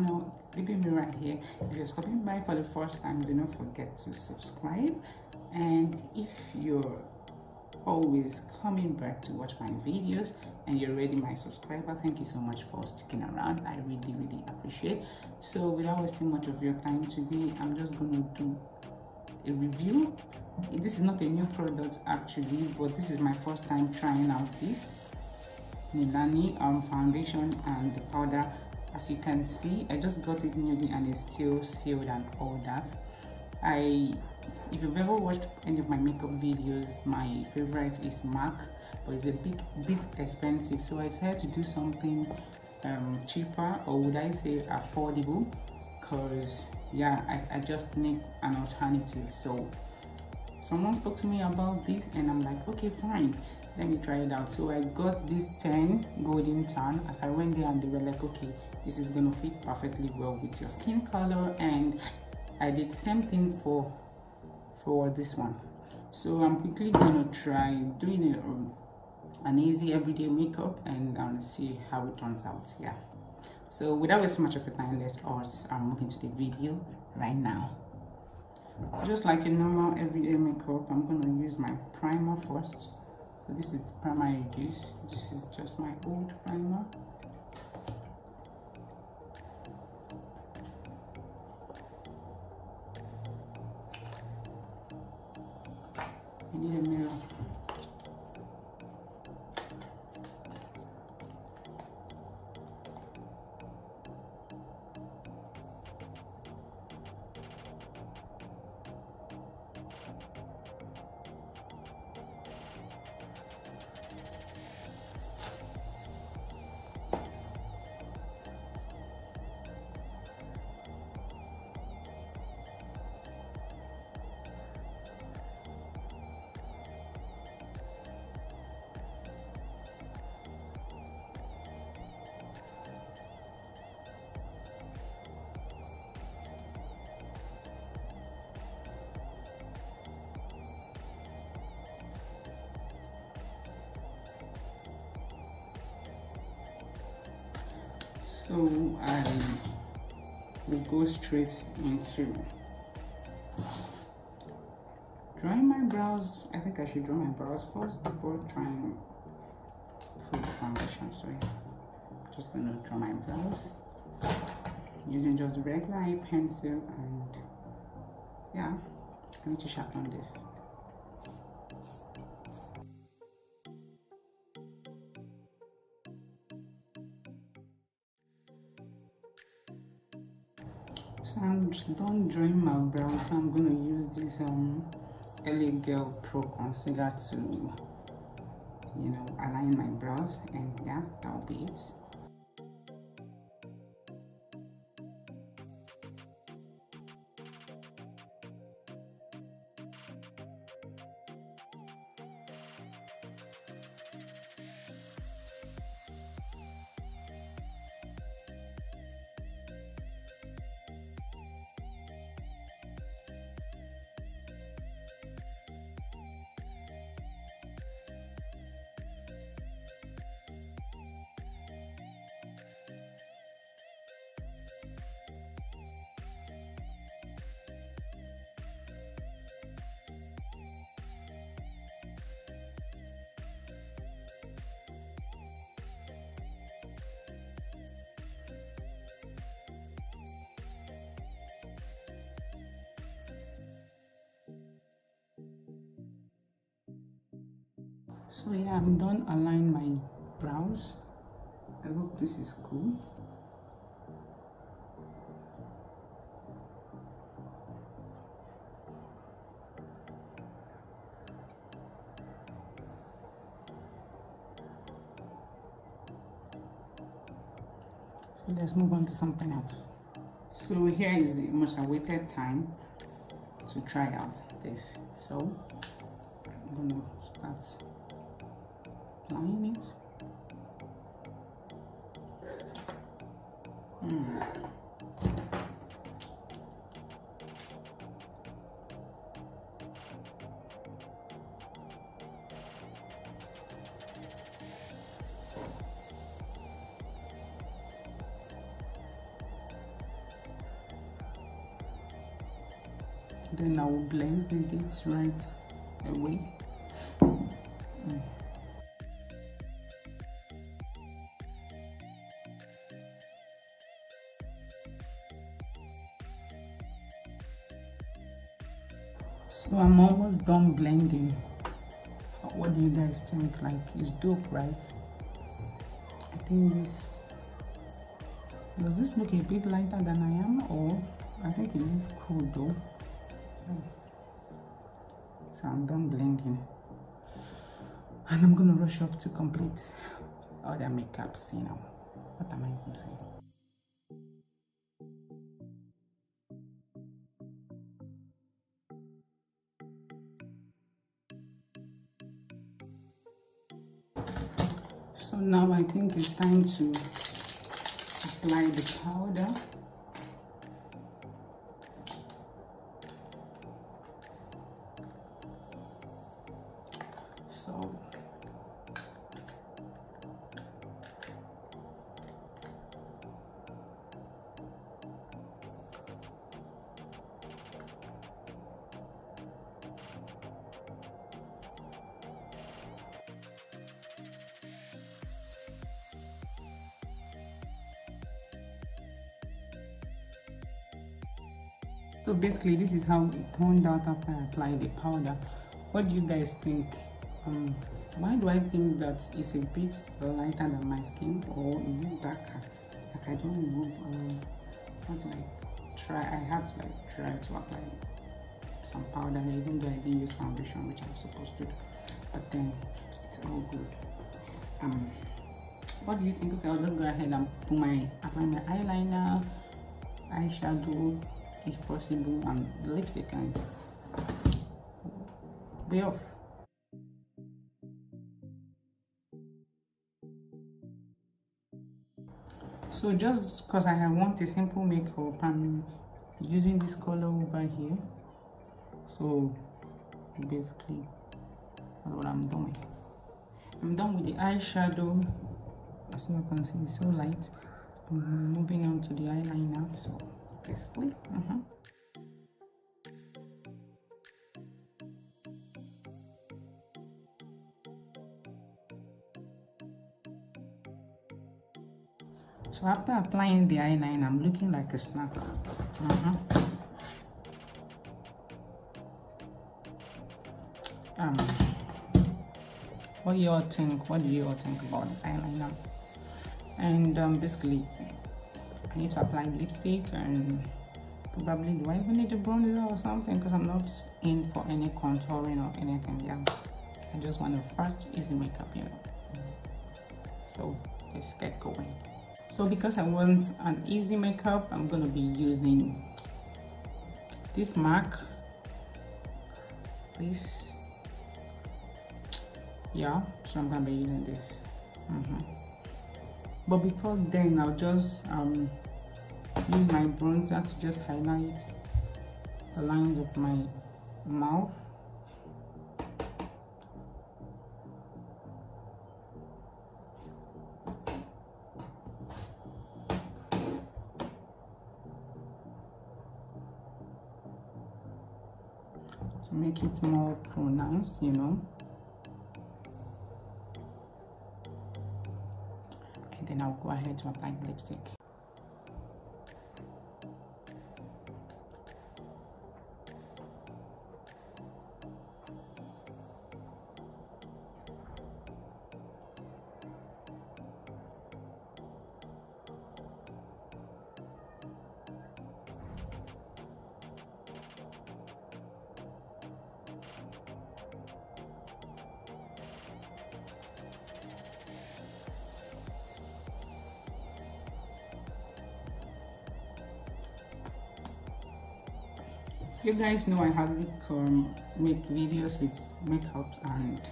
channel. It's bbmirasworld right here. If you're stopping by for the first time, do not forget to subscribe. And if you're always coming back to watch my videos and you're already my subscriber, thank you so much for sticking around. I really appreciate. So without wasting much of your time today, I'm just going to do a review. This is not a new product actually, but this is my first time trying out this Milani foundation and the powder. As you can see, I just got it newly and it's still sealed and all that. If you've ever watched any of my makeup videos, my favorite is MAC, but it's a bit expensive, so I decided to do something cheaper, or would I say affordable, because yeah, I just need an alternative. So someone spoke to me about this and I'm like, okay, fine, let me try it out. So I got this 10 golden tan. As I went there and they were like, okay, this is gonna fit perfectly well with your skin color, and I did same thing for this one. So I'm quickly gonna try doing an easy everyday makeup and see how it turns out. Yeah, so without wasting much of your time, let's move into the video right now. Just like a normal everyday makeup, I'm gonna use my primer first. So this is the primer I use. This is just my old primer. I need a mirror. So I will go straight into drawing my brows. I think I should draw my brows first before trying to put the foundation. So yeah, just gonna draw my brows using just a regular eye pencil, and yeah, I need to sharpen this. So I'm just done drawing my brows. So I'm gonna use this LA Girl Pro concealer to, you know, align my brows, and yeah, that'll be it. So yeah, I'm done aligning my brows. I hope this is cool. So let's move on to something else. So here is the most awaited time to try out this. So I'm gonna start applying it. then I will blend with it right away. So I'm almost done blending. What do you guys think? Like, it's dope, right? I think does this look a bit lighter than I am, or I think it looks cool though. So I'm done blending, and I'm gonna rush off to complete other makeups. You know, what am I using? So now I think it's time to apply the powder. So basically this is how it turned out after I applied the powder. What do you guys think? Why do I think that it's a bit lighter than my skin, or is it darker? Like, I don't know. What do I try? I have to like try to apply some powder, even though I didn't use foundation, which I'm supposed to do. But then it's all good. What do you think? Okay, I'll just go ahead and apply my eyeliner, eyeshadow, if possible, and the lipstick, and be off. So just because I want a simple makeup, I'm using this color over here. So basically that's what I'm doing. I'm done with the eyeshadow. As you can see, it's so light. I'm moving on to the eyeliner. So basically so after applying the eyeliner, I'm looking like a snack. What do you all think? What do you all think about the eyeliner? And basically, I need to apply lipstick, and probably do I even need a bronzer or something, because I'm not in for any contouring or anything. Yeah, I just want to first easy makeup, you know. So let's get going. So because I want an easy makeup, I'm gonna be using this MAC. This, yeah. So I'm gonna be using this. But before then, I'll just use my bronzer to just highlight the lines of my mouth. To make it more pronounced, you know. And then I'll go ahead to apply the lipstick. You guys know I hardly make videos with makeup, and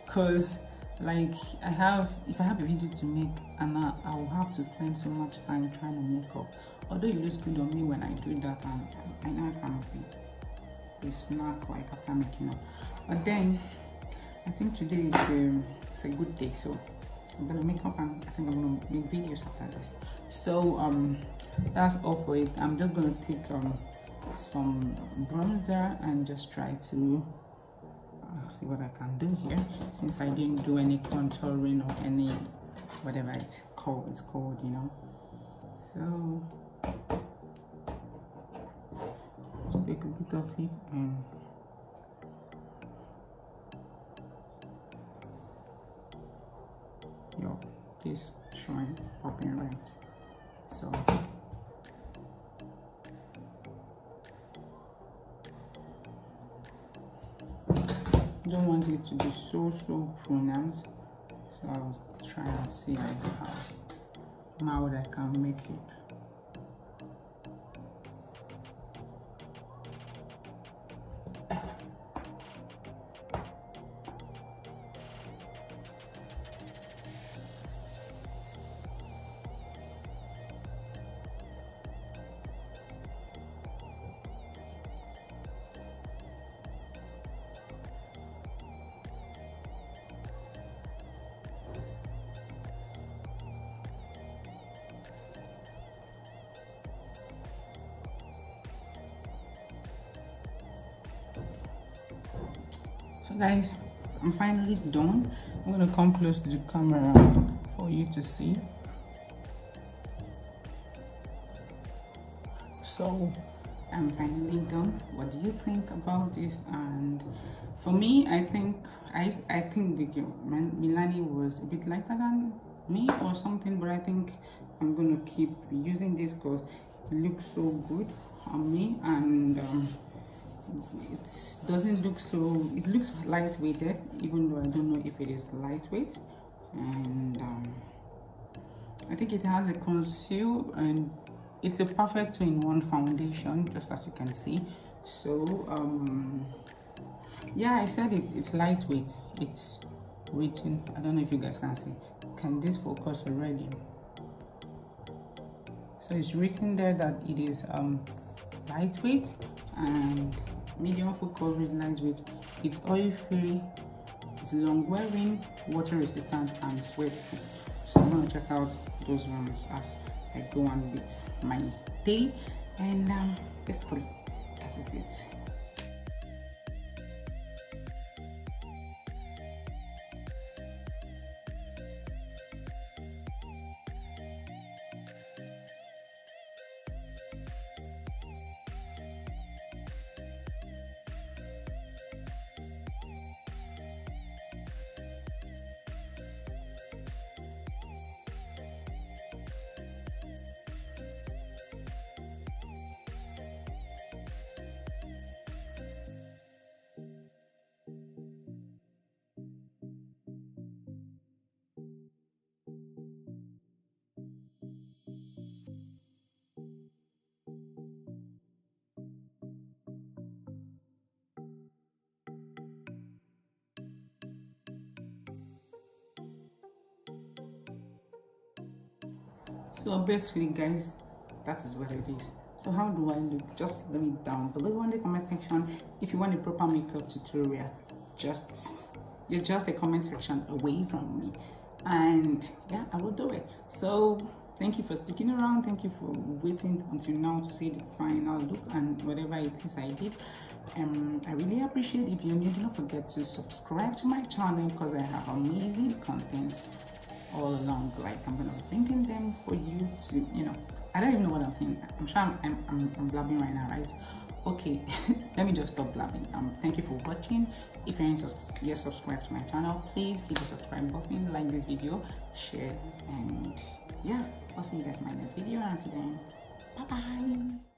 because like if I have a video to make, and I will have to spend so much time trying to make up. Although it looks good on me when I do that, and I know I can be a snack like after making up. But then I think today it's a good day, so I'm gonna make up, and I think I'm gonna make videos after this. So that's all for it. I'm just gonna take some bronzer and just try to see what I can do here, since I didn't do any contouring or any whatever it's called, you know. So just take a bit of it and this showing popping right. So don't want it to be so pronounced, so I'll try and see like how mild I can make it. So guys, I'm finally done. I'm gonna come close to the camera for you to see. So I'm finally done. What do you think about this? And for me, I think the girl Milani was a bit lighter than me or something, but I think I'm gonna keep using this because it looks so good on me, and it doesn't look so, it looks lightweighted, even though I don't know if it is lightweight. And I think it has a conceal, and it's a perfect 2-in-1 foundation, just as you can see. So yeah, I said it's lightweight, it's written, I don't know if you guys can see, can this focus already? So it's written there that it is lightweight and medium full coverage, lightweight, it's oil free, it's long wearing, water resistant, and sweat proof. So I'm gonna check out those ones as I go on with my day, and basically that is it. So basically guys, that is what it is. So how do I look? Just leave it down below in the comment section. If you want a proper makeup tutorial, you're just a comment section away from me, and yeah, I will do it. So thank you for sticking around, thank you for waiting until now to see the final look and whatever it is I did. I really appreciate. If you're new, don't forget to subscribe to my channel because I have amazing contents all along. Like, I'm gonna be linking them for you to, you know, I don't even know what I'm saying. I'm sure I'm blabbing right now, right? Okay, let me just stop blabbing. Thank you for watching. If you're yet subscribed to my channel, please hit the subscribe button, like this video, share, and yeah, I'll see you guys in my next video. Until then, bye bye.